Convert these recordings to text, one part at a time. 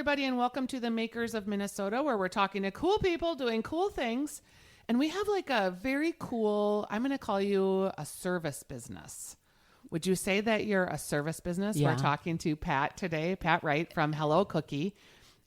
everybody, and welcome to the Makers of Minnesota, where we're talking to cool people doing cool things. And we have like a very cool, I'm going to call you a service business. Would you say that you're a service business? Yeah. We're talking to Pat today, Pat Wright from Hello Cookie.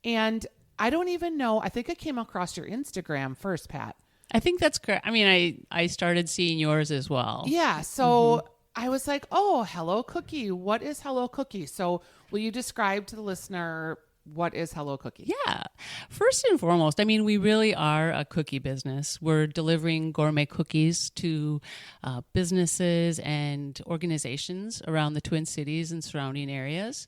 And I don't even know, I think I came across your Instagram first, Pat. I think that's correct. I mean, I started seeing yours as well. Yeah. So I was like, oh, Hello Cookie. What is Hello Cookie? So will you describe to the listener what is Hello Cookie? Yeah. First and foremost, I mean, we really are a cookie business. We're delivering gourmet cookies to businesses and organizations around the Twin Cities and surrounding areas.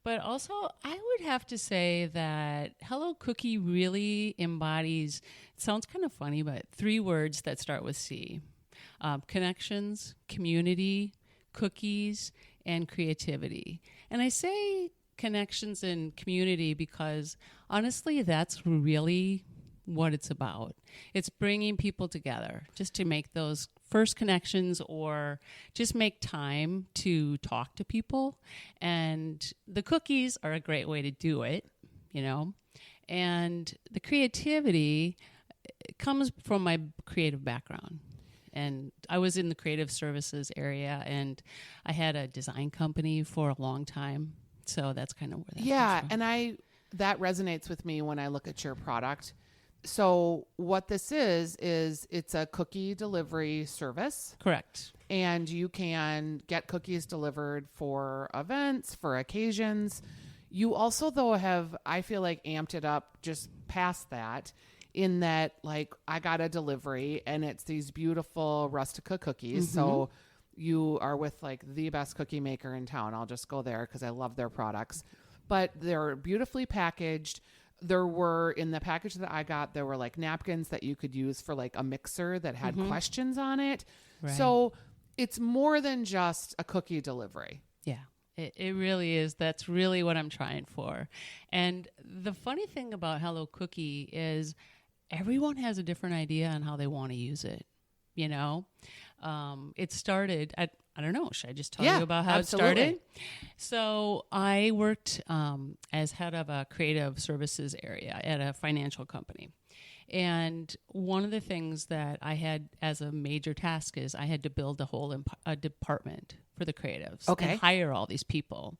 But also, I would have to say that Hello Cookie really embodies, it sounds kind of funny, but 3 words that start with C. Connections, community, cookies, and creativity. And I say connections and community because honestly, that's really what it's about. It's bringing people together just to make those first connections or just make time to talk to people. And the cookies are a great way to do it, you know. And the creativity comes from my creative background. And I was in the creative services area, and I had a design company for a long time. So that's kind of where that comes from. And that resonates with me when I look at your product. So what this is it's a cookie delivery service. Correct. And you can get cookies delivered for events, for occasions. You also, though, have, I feel like, amped it up just past that, in that, like, I got a delivery and it's these beautiful Rustica cookies. So you are with like the best cookie maker in town. I'll just go there because I love their products. But they're beautifully packaged. There were, in the package that I got, there were like napkins that you could use for like a mixer that had questions on it. Right. So it's more than just a cookie delivery. Yeah, it really is. That's really what I'm trying for. And the funny thing about Hello Cookie is everyone has a different idea on how they want to use it. You know, it started at, I don't know, should I just tell you about how absolutely. it started? So I worked as head of a creative services area at a financial company. And one of the things that I had as a major task is I had to build a whole department for the creatives and hire all these people.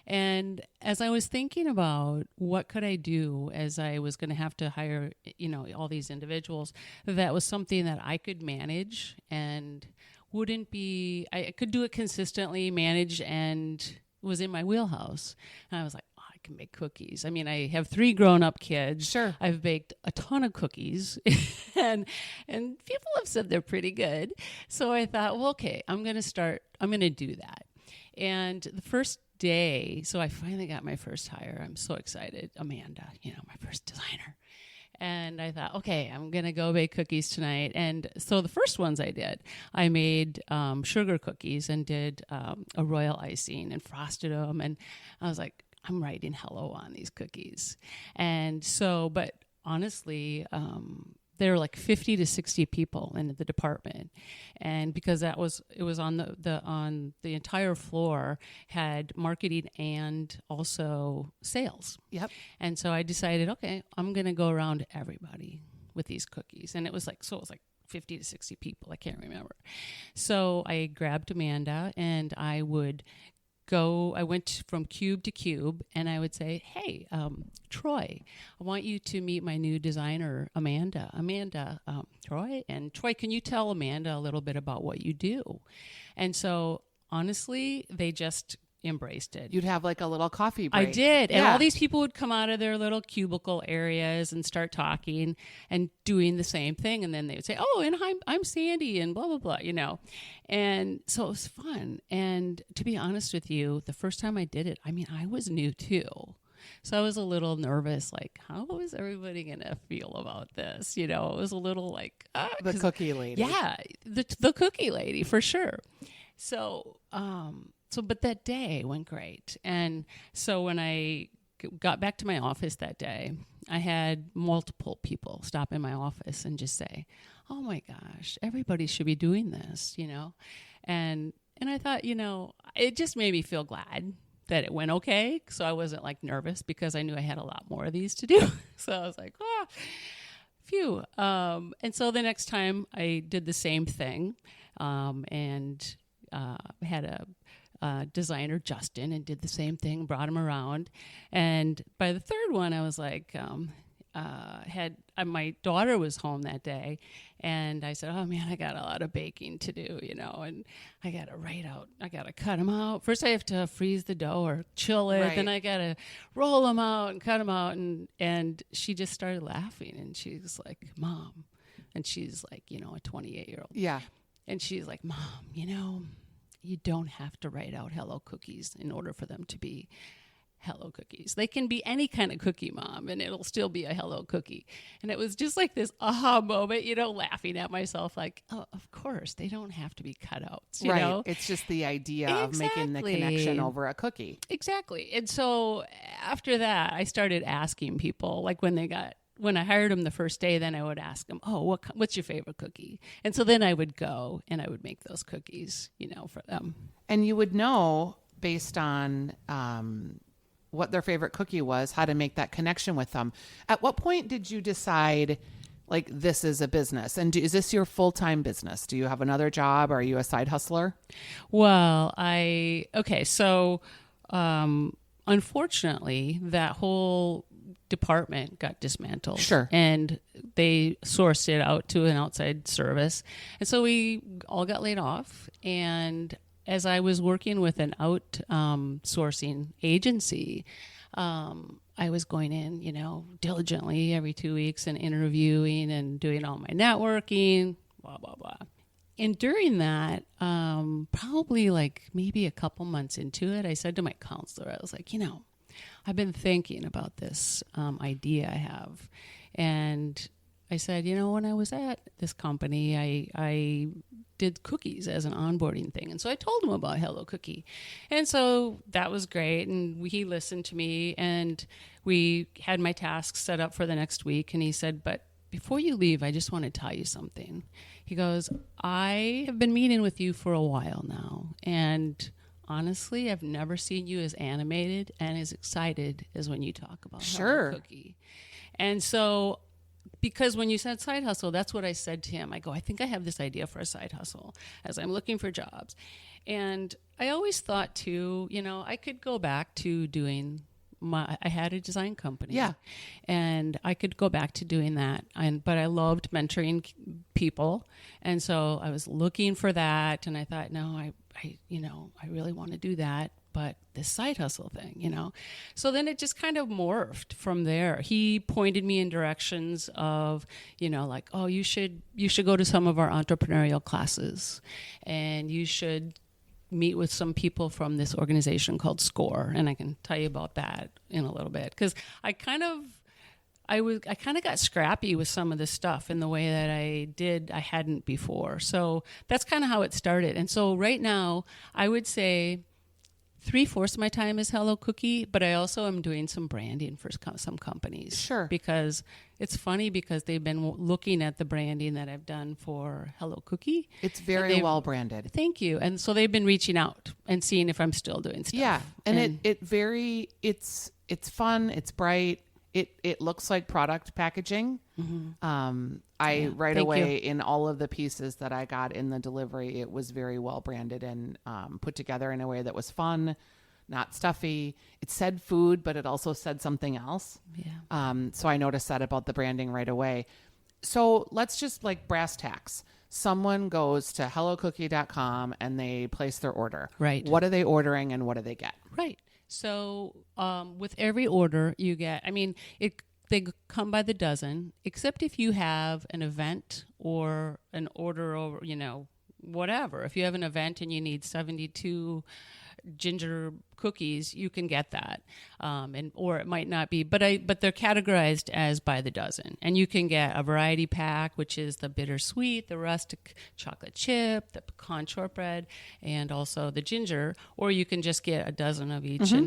And as I was thinking about what could I do as I was going to have to hire, you know, all these individuals, that was something that I could manage and wouldn't be, I could do it consistently, manage, and was in my wheelhouse. And I was like, oh, I can make cookies. I mean, I have 3 grown-up kids. Sure. I've baked a ton of cookies, and people have said they're pretty good. So I thought, well, okay, I'm going to do that. And the first day, so I finally got my first hire. I'm so excited. Amanda, you know, my first designer. And I thought, okay, I'm going to go bake cookies tonight. And so the first ones I made sugar cookies and did a royal icing and frosted them. And I was like, I'm writing hello on these cookies. And so, but honestly, there were like 50 to 60 people in the department. And because it was on the entire floor, had marketing and also sales. Yep. And so I decided, okay, I'm going to go around to everybody with these cookies. And it was like 50 to 60 people. I can't remember. So I grabbed Amanda and I went from cube to cube and I would say, hey, Troy, I want you to meet my new designer, Amanda. Troy? And Troy, can you tell Amanda a little bit about what you do? And so honestly, they just embraced it. You'd have like a little coffee break. I did. And Yeah. all these people would come out of their little cubicle areas and start talking and doing the same thing. And then they would say, oh, and I'm Sandy and blah, blah, blah, you know. And so it was fun. And to be honest with you, the first time I did it, I mean, I was new too. So I was a little nervous, like, how is everybody going to feel about this? You know, it was a little like... the cookie lady. Yeah, the cookie lady, for sure. So, but that day went great. And so when I got back to my office that day, I had multiple people stop in my office and just say, oh my gosh, everybody should be doing this, you know? And I thought, you know, it just made me feel glad, that it went okay. So I wasn't like nervous because I knew I had a lot more of these to do. So I was like, phew. And so the next time I did the same thing, and had a designer, Justin, and did the same thing, brought him around. And by the third one, I was like, my daughter was home that day, and I said, oh man, I got a lot of baking to do, and I got to cut them out. First I have to freeze the dough or chill it. Right. Then I got to roll them out and cut them out. And she just started laughing, and she's like, Mom, and she's like, a 28-year-old. Yeah. And she's like, Mom, you don't have to write out Hello Cookies in order for them to be Hello Cookies. They can be any kind of cookie, Mom, and it'll still be a Hello Cookie. And it was just like this aha moment, laughing at myself like, oh, of course, they don't have to be cutouts, you know? It's just the idea of making the connection over a cookie. Exactly. And so after that, I started asking people, like when I hired them the first day, then I would ask them, oh, what's your favorite cookie? And so then I would go and I would make those cookies, for them. And you would know based on what their favorite cookie was, how to make that connection with them. At what point did you decide, like, this is a business? And is this your full-time business? Do you have another job? Or are you a side hustler? Well, so unfortunately, that whole department got dismantled. Sure. And they sourced it out to an outside service. And so we all got laid off. And as I was working with an outsourcing agency, I was going in, diligently every 2 weeks and interviewing and doing all my networking, blah, blah, blah. And during that, probably like maybe a couple months into it, I said to my counselor, I was like, I've been thinking about this idea I have. And I said, when I was at this company, I did cookies as an onboarding thing. And so I told him about Hello Cookie. And so that was great. And he listened to me, and we had my tasks set up for the next week. And he said, but before you leave, I just want to tell you something. He goes, I have been meeting with you for a while now. And honestly, I've never seen you as animated and as excited as when you talk about Hello Cookie. And so, because when you said side hustle, that's what I said to him. I go, I think I have this idea for a side hustle as I'm looking for jobs. And I always thought too, I could go back to doing I had a design company. Yeah. And I could go back to doing that. But I loved mentoring people. And so I was looking for that. And I thought, no, I really want to do that. But this side hustle thing, So then it just kind of morphed from there. He pointed me in directions of, like, oh, you should go to some of our entrepreneurial classes, and you should meet with some people from this organization called SCORE. And I can tell you about that in a little bit, because I kind of got scrappy with some of this stuff in the way that I hadn't before. So that's kind of how it started. And so right now, I would say 3/4 of my time is Hello Cookie, but I also am doing some branding for some companies. Sure. Because it's funny, because they've been looking at the branding that I've done for Hello Cookie. It's very well branded. Thank you. And so they've been reaching out and seeing if I'm still doing stuff. Yeah. And it's fun. It's bright. It looks like product packaging. Mm-hmm. Right away in all of the pieces that I got in the delivery, it was very well branded and put together in a way that was fun, not stuffy. It said food, but it also said something else. Yeah. So I noticed that about the branding right away. So let's just like brass tacks. Someone goes to hellocookie.com and they place their order. Right. What are they ordering and what do they get? Right. So with every order you get, they come by the dozen, except if you have an event or an order over, whatever. If you have an event and you need 72 ginger cookies, you can get that, or it might not be. But they're categorized as by the dozen, and you can get a variety pack, which is the bittersweet, the rustic chocolate chip, the pecan shortbread, and also the ginger, or you can just get a dozen of each. Mm-hmm.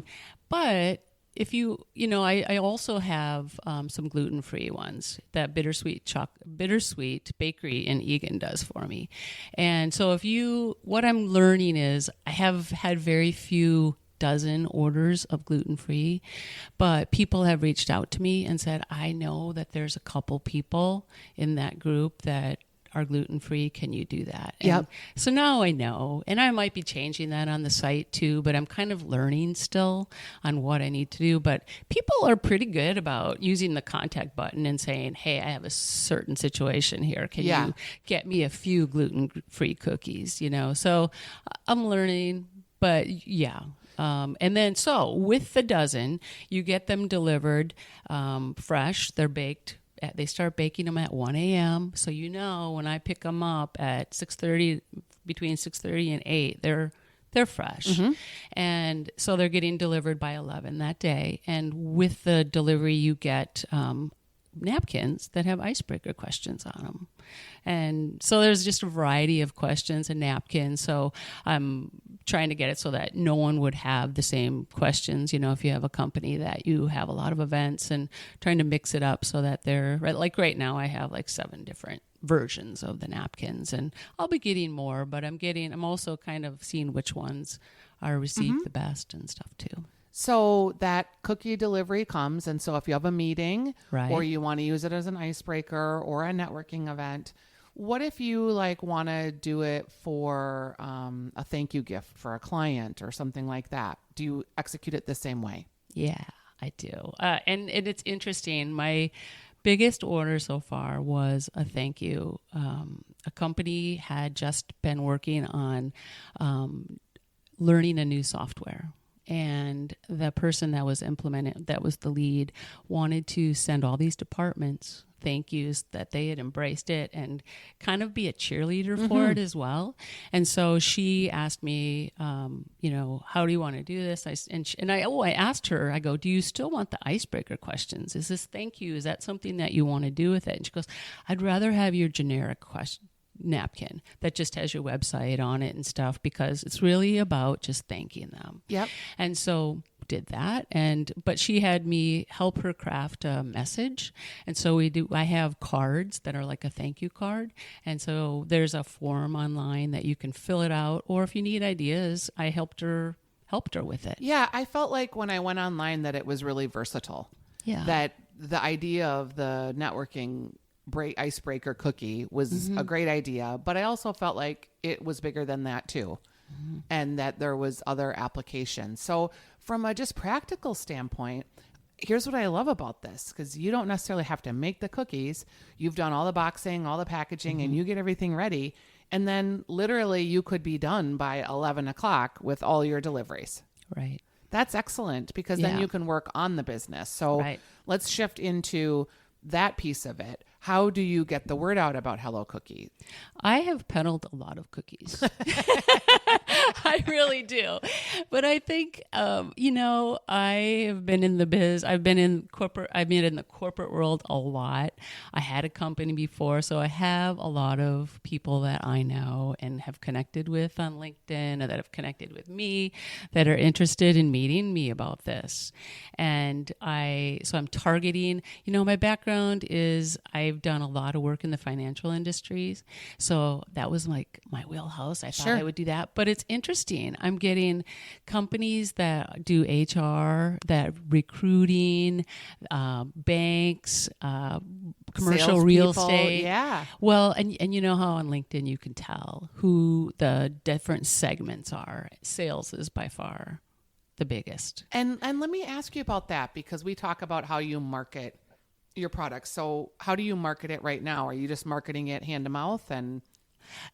But if I also have some gluten-free ones that Bittersweet Bakery in Eagan does for me. And so what I'm learning is I have had very few dozen orders of gluten-free, but people have reached out to me and said, I know that there's a couple people in that group that are gluten-free. Can you do that? Yep. So now I know, and I might be changing that on the site too, but I'm kind of learning still on what I need to do. But people are pretty good about using the contact button and saying, hey, I have a certain situation here. Can you get me a few gluten-free cookies? So I'm learning, but yeah. And then so with the dozen, you get them delivered fresh. They're baked. They start baking them at 1 a.m. So when I pick them up at 6:30, between 6:30 and 8, they're fresh. Mm-hmm. And so they're getting delivered by 11 that day. And with the delivery, you get napkins that have icebreaker questions on them. And so there's just a variety of questions and napkins. So I'm trying to get it so that no one would have the same questions. If you have a company that you have a lot of events, and trying to mix it up so that they're like right now I have like 7 different versions of the napkins, and I'll be getting more, but I'm also kind of seeing which ones are received the best and stuff too. So that cookie delivery comes, and so if you have a meeting Right. or you want to use it as an icebreaker or a networking event, what if you want to do it for a thank you gift for a client or something like that? Do you execute it the same way? Yeah, I do. And it's interesting. My biggest order so far was a thank you. A company had just been working on learning a new software. And the person that was implementing, that was the lead, wanted to send all these departments thank yous that they had embraced it and kind of be a cheerleader for it as well. And so she asked me, how do you want to do this? I asked her, I go, do you still want the icebreaker questions? Is this thank you? Is that something that you want to do with it? And she goes, I'd rather have your generic napkin that just has your website on it and stuff, because it's really about just thanking them. Yep. And so did that, but she had me help her craft a message. And so I have cards that are like a thank you card. And so there's a form online that you can fill it out, or if you need ideas, I helped her with it. Yeah, I felt like when I went online that it was really versatile. Yeah. That the idea of the networking icebreaker cookie was a great idea, but I also felt like it was bigger than that too, and that there was other applications. So from a just practical standpoint, here's what I love about this, because you don't necessarily have to make the cookies. You've done all the boxing, all the packaging, and you get everything ready. And then literally you could be done by 11 o'clock with all your deliveries. Right. That's excellent, because then Yeah. you can work on the business. So Right. let's shift into that piece of it. How do you get the word out about Hello Cookie? I have peddled a lot of cookies. I really do. But I think, I have been in the biz. I've been in the corporate world a lot. I had a company before, so I have a lot of people that I know and have connected with on LinkedIn, or that have connected with me, that are interested in meeting me about this. And so I'm targeting, my background is I've done a lot of work in the financial industries. So that was like my wheelhouse. I thought I would do that. But it's interesting. I'm getting companies that do HR, that recruiting, banks, commercial real estate. Yeah. Well, and you know how on LinkedIn you can tell who the different segments are. Sales is by far the biggest. And let me ask you about that, because we talk about how you market your products. So how do you market it right now? Are you just marketing it hand to mouth? And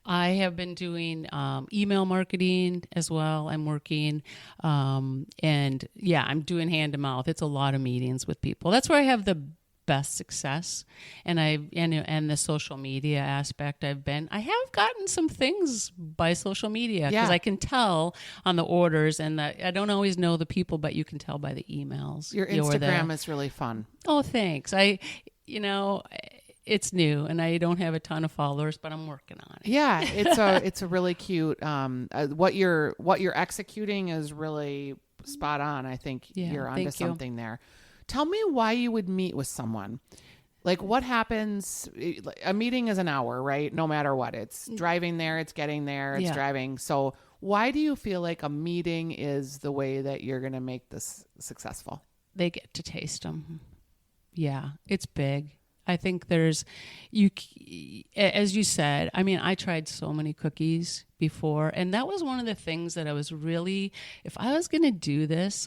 I have been doing email marketing as well. I'm working, and yeah, I'm doing hand to mouth. It's a lot of meetings with people. That's where I have the best success, and the social media aspect. I have gotten some things by social media, because I can tell on the orders, and I don't always know the people, but you can tell by the emails. Your Instagram is really fun. Oh, thanks. It's new, and I don't have a ton of followers, but I'm working on it. Yeah, it's a really cute. What you're executing is really spot on. I think you're onto something there. Tell me why you would meet with someone. Like what happens? A meeting is an hour, right? No matter what. It's driving there, it's getting there, it's Yeah. driving. So why do you feel like a meeting is the way that you're going to make this successful? They get to taste them. Yeah, it's big. I think there's, as you said, I mean, I tried so many cookies before, and that was one of the things that I was really, if I was going to do this,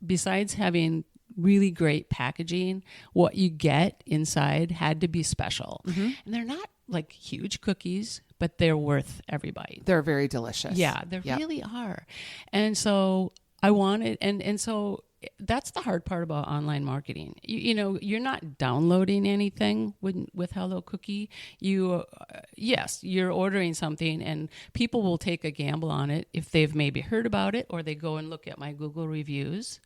besides having really great packaging, what you get inside had to be special. And they're not like huge cookies, but they're worth every bite. They're very delicious. Yeah, they really are. And so I wanted, and so that's the hard part about online marketing. You know, you're not downloading anything with Hello Cookie. You, yes, you're ordering something, and people will take a gamble on it if they've maybe heard about it or they go and look at my Google reviews.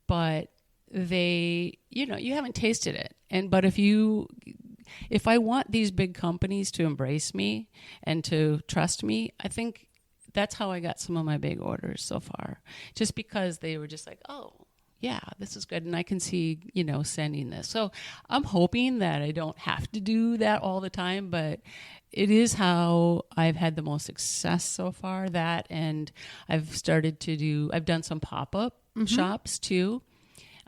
But they, you know, you haven't tasted it. But if I want these big companies to embrace me and to trust me, I think that's how I got some of my big orders so far. Just because they were just like, oh, yeah, this is good. And I can see, you know, sending this. So I'm hoping that I don't have to do that all the time, but it is how I've had the most success so far, that. And I've done some pop-up shops too,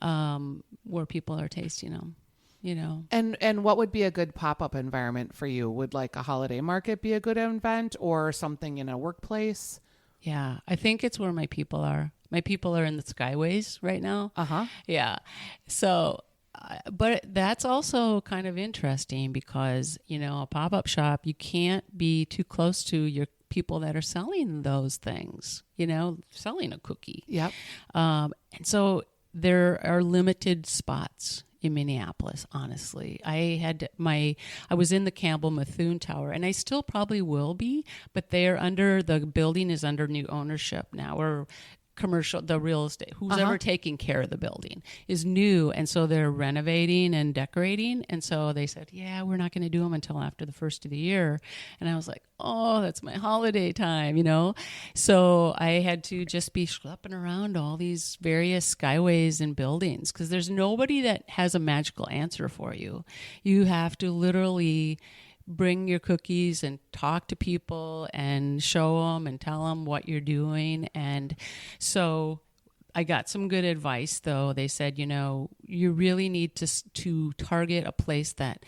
where people are tasting them, you know. And what would be a good pop-up environment for you? Would like a holiday market be a good event, or something in a workplace? Yeah, I think it's where my people are. My people are in the Skyways right now. Yeah. So, but that's also kind of interesting because, you know, a pop-up shop, you can't be too close to your people that are selling those things, you know, selling a cookie. Yep. And so there are limited spots in Minneapolis, honestly. I was in the Campbell Methuen Tower, and I still probably will be, but the building is under new ownership now, or commercial, the real estate, who's ever taking care of the building is new. And so they're renovating and decorating. And so they said, yeah, we're not going to do them until after the first of the year. And I was like, oh, that's my holiday time, you know? So I had to just be schlepping around all these various skyways and buildings because there's nobody that has a magical answer for you. You have to literally bring your cookies and talk to people and show them and tell them what you're doing. And so I got some good advice, though. They said, you know, you really need to target a place that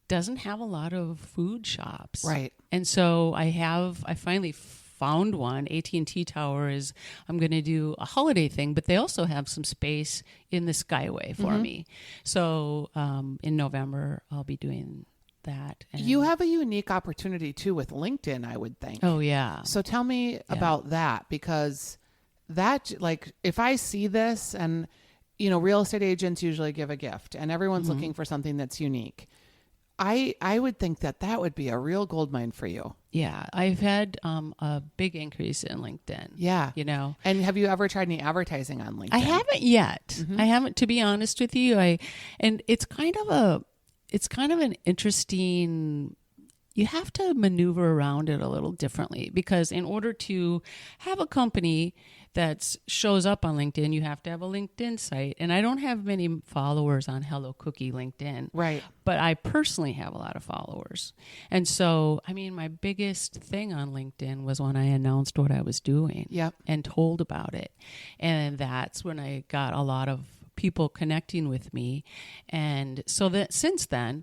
doesn't have a lot of food shops. Right. And so I finally found one. AT&T Tower I'm going to do a holiday thing, but they also have some space in the Skyway for me. So in November, I'll be doing that. And you have a unique opportunity too with LinkedIn, I would think. Oh yeah. So tell me about that, because that, like, if I see this, and you know, real estate agents usually give a gift and everyone's looking for something that's unique. I would think that would be a real goldmine for you. Yeah. I've had a big increase in LinkedIn. Yeah. You know. And have you ever tried any advertising on LinkedIn? I haven't yet. I haven't, to be honest with you. And it's kind of an interesting, you have to maneuver around it a little differently, because in order to have a company that shows up on LinkedIn, you have to have a LinkedIn site. And I don't have many followers on Hello Cookie LinkedIn. Right. But I personally have a lot of followers. And so, I mean, my biggest thing on LinkedIn was when I announced what I was doing and told about it. And that's when I got a lot of people connecting with me. And so that since then,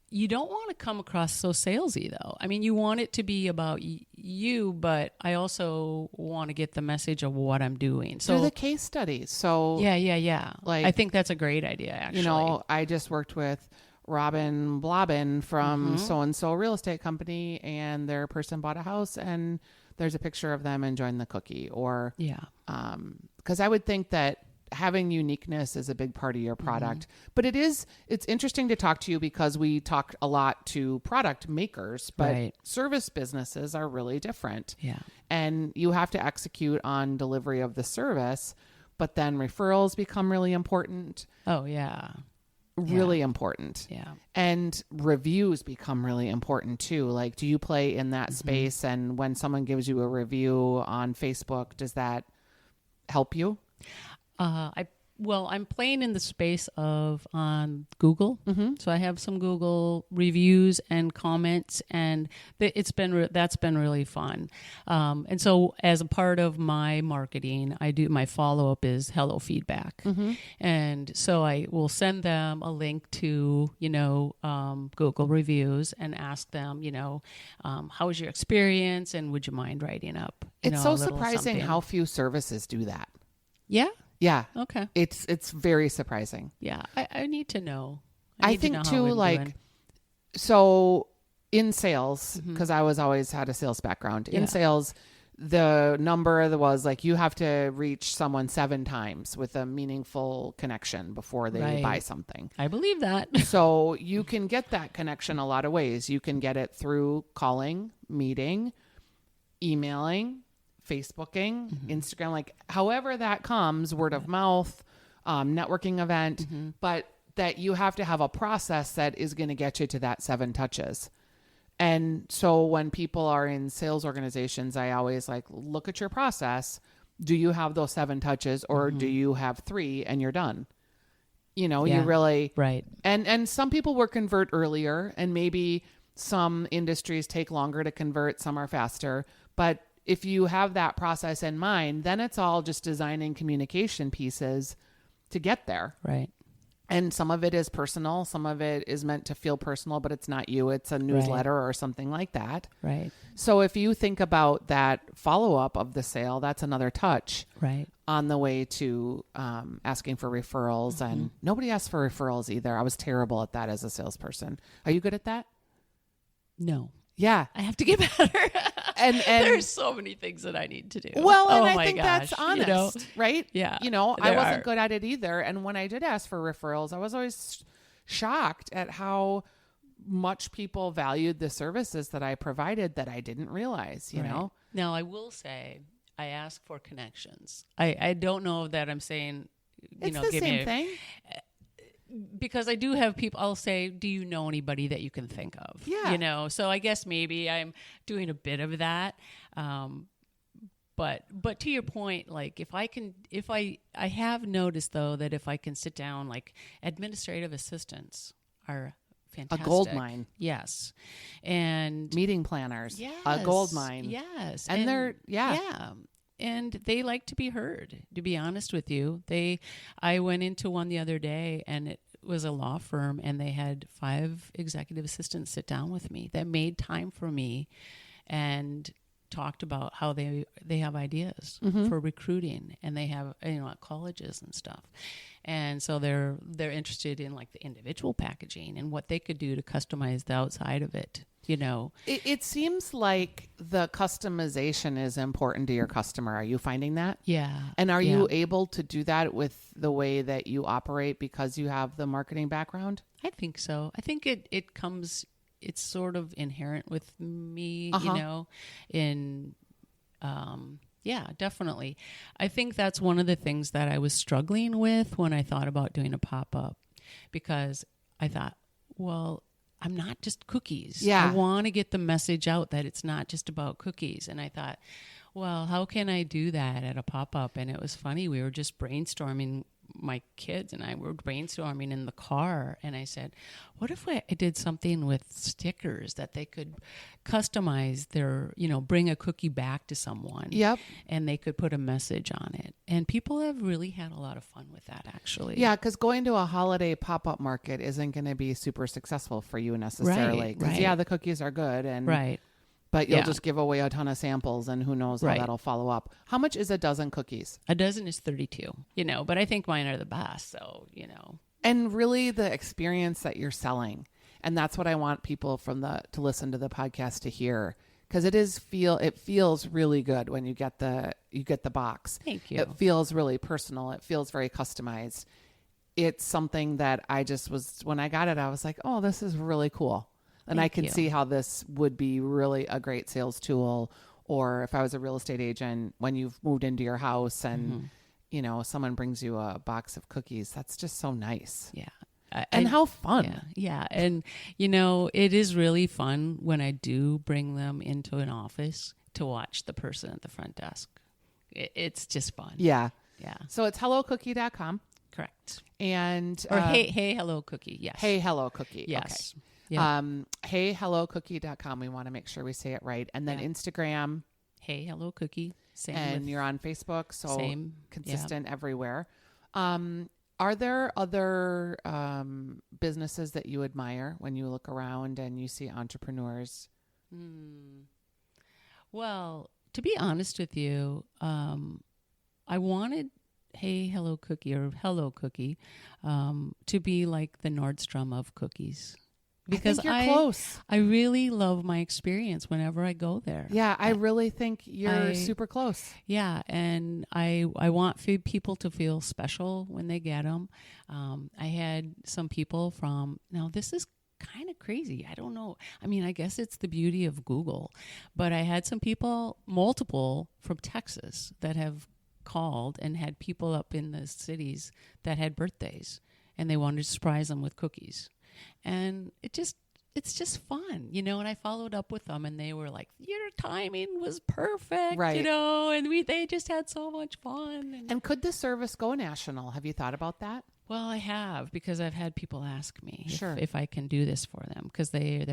you don't want to come across so salesy, though. I mean, you want it to be about you, but I also want to get the message of what I'm doing. So through the case studies. So yeah. Like, I think that's a great idea, actually. You know, I just worked with Robin Blobin from so-and-so real estate company, and their person bought a house, and there's a picture of them enjoying the cookie. Or, because I would think that having uniqueness is a big part of your product. But it's interesting to talk to you, because we talk a lot to product makers, but service businesses are really different. Yeah. And you have to execute on delivery of the service, but then referrals become really important. Oh, yeah. Really important. Yeah. And reviews become really important too. Like, do you play in that space? And when someone gives you a review on Facebook, does that help you? Well, I'm playing in the space of on Google, so I have some Google reviews and comments, and that's been really fun. And so, as a part of my marketing, I do my follow up is hello feedback, and so I will send them a link to Google reviews and ask them, how was your experience, and would you mind writing up? It's so a little surprising something? how few services do that. Yeah. Yeah. Okay. It's very surprising. Yeah, I need to know. I need to think know how too, we're like, doing. so in sales, because I always had a sales background. In Yeah. sales, the number that was like you have to reach someone 7 times with a meaningful connection before they Right. buy something. I believe that. So you can get that connection a lot of ways. You can get it through calling, meeting, emailing, Facebooking, Instagram, like however that comes, word of mouth, networking event, but that you have to have a process that is going to get you to that 7 touches. And so when people are in sales organizations, I always like, look at your process. Do you have those 7 touches or do you have 3 and you're done? You Yeah. really, Right. and some people will convert earlier, and maybe some industries take longer to convert, some are faster. But if you have that process in mind, then it's all just designing communication pieces to get there. Right. And some of it is personal, some of it is meant to feel personal, but it's not you, it's a newsletter or something like that. Right. So if you think about that follow-up of the sale, that's another touch Right. on the way to asking for referrals. And nobody asks for referrals either. I was terrible at that as a salesperson. Are you good at that? No. Yeah. I have to get better. And There's so many things that I need to do. well, and Oh I my think gosh, that's honest, right? Yeah, I there wasn't are. good at it either. And when I did ask for referrals, I was always shocked at how much people valued the services that I provided that I didn't realize, you Right. know? Now, I will say, I ask for connections. I don't know that I'm saying, It's the give me same thing. because I do have people, I'll say, do you know anybody that you can think of? Yeah. So I guess maybe I'm doing a bit of that. But to your point, like I have noticed though that if I can sit down, like administrative assistants are fantastic. A gold mine. Yes. And Meeting planners. yes, A gold mine. Yes. And they're, Yeah. And they like to be heard, to be honest with you. I went into one the other day and it was a law firm and they had 5 executive assistants sit down with me that made time for me and talked about how they have ideas for recruiting, and they have at colleges and stuff. And so they're interested in like the individual packaging and what they could do to customize the outside of it. It seems like the customization is important to your customer. Are you finding that? Yeah. And are you able to do that with the way that you operate because you have the marketing background? I think so. I think it comes, it's sort of inherent with me, yeah, definitely. I think that's one of the things that I was struggling with when I thought about doing a pop-up, because I thought, well, I'm not just cookies. Yeah. I want to get the message out that it's not just about cookies. And I thought, well, how can I do that at a pop-up? And it was funny. We were just brainstorming, my kids and I were brainstorming in the car. And I said, what if I did something with stickers that they could customize their, bring a cookie back to someone. Yep. And they could put a message on it. And people have really had a lot of fun with that, actually. Yeah, because going to a holiday pop-up market isn't going to be super successful for you necessarily. Right, Because, right. yeah, the cookies are good. Right. But you'll Yeah. just give away a ton of samples, and who knows how Right. that'll follow up. How much is a dozen cookies? A dozen is 32, but I think mine are the best. So, And really the experience that you're selling. And that's what I want people to listen to the podcast to hear. Because it feels really good when you get the box. Thank you. It feels really personal. It feels very customized. It's something that when I got it, I was like, oh, this is really cool. And I Thank can you. see how this would be really a great sales tool. Or if I was a real estate agent, when you've moved into your house and, someone brings you a box of cookies, that's just so nice. Yeah. And how fun. Yeah. Yeah. And, it is really fun when I do bring them into an office to watch the person at the front desk. It's just fun. Yeah. Yeah. So it's hellocookie.com. Correct. And Or hey, hello, cookie. Yes. Hey Hello Cookie. Yes. Okay. Yeah. HeyHelloCookie.com. We want to make sure we say it right. And then Yeah. Instagram, Hey, hello, cookie. Same and with you're on Facebook, so same. consistent everywhere. Are there other businesses that you admire when you look around and you see entrepreneurs? Well, to be honest with you, I wanted Hey Hello Cookie or Hello Cookie to be like the Nordstrom of cookies. Because I think you're close. I really love my experience whenever I go there. Yeah, I really think you're super close. Yeah, and I want people to feel special when they get them. I had some people from, now this is kind of crazy. I don't know. I mean, I guess it's the beauty of Google, but I had some people, multiple from Texas, that have called and had people up in the cities that had birthdays, and they wanted to surprise them with cookies. And it's just fun, you know, and I followed up with them and they were like, your timing was perfect, Right. you know, and they just had so much fun. And could the service go national? Have you thought about that? Well, I have, because I've had people ask me Sure. if I can do this for them, because they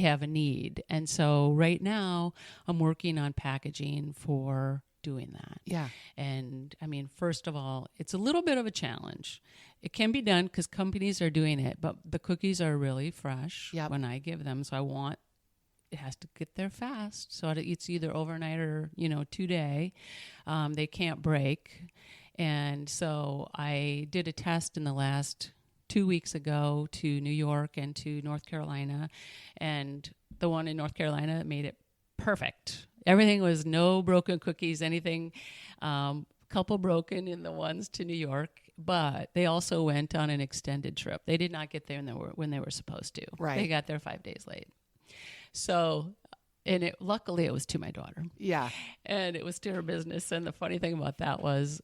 have a need. And so right now I'm working on packaging for doing that. Yeah. And I mean, first of all, it's a little bit of a challenge. It can be done because companies are doing it, but the cookies are really fresh when I give them. So it has to get there fast. So it's either overnight or, 2-day. They can't break. And so I did a test in the last 2 weeks ago to New York and to North Carolina. And the one in North Carolina made it perfect. Everything was no broken cookies, anything, couple broken in the ones to New York, but they also went on an extended trip. They did not get there when they were supposed to. Right. They got there 5 days late. So, and luckily it was to my daughter. Yeah. And it was to her business. And the funny thing about that was,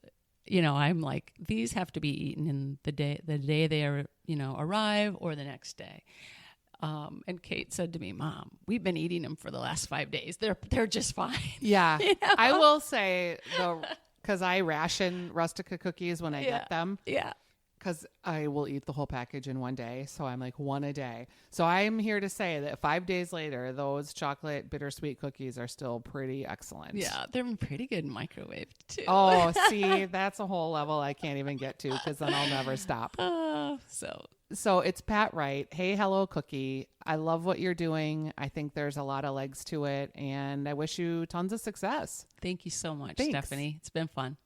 I'm like, these have to be eaten in the day they are, arrive or the next day. And Kate said to me, Mom, we've been eating them for the last 5 days. They're just fine. Yeah. You know? I will say, though, because I ration Rustica cookies when I get them. Yeah. Because I will eat the whole package in one day. So I'm like one a day. So I'm here to say that 5 days later, those chocolate bittersweet cookies are still pretty excellent. Yeah, they're pretty good in microwave too. Oh, see, that's a whole level I can't even get to because then I'll never stop. So it's Pat Wright. Hey, hello, Cookie. I love what you're doing. I think there's a lot of legs to it, and I wish you tons of success. Thank you so much, Thanks. Stephanie. It's been fun.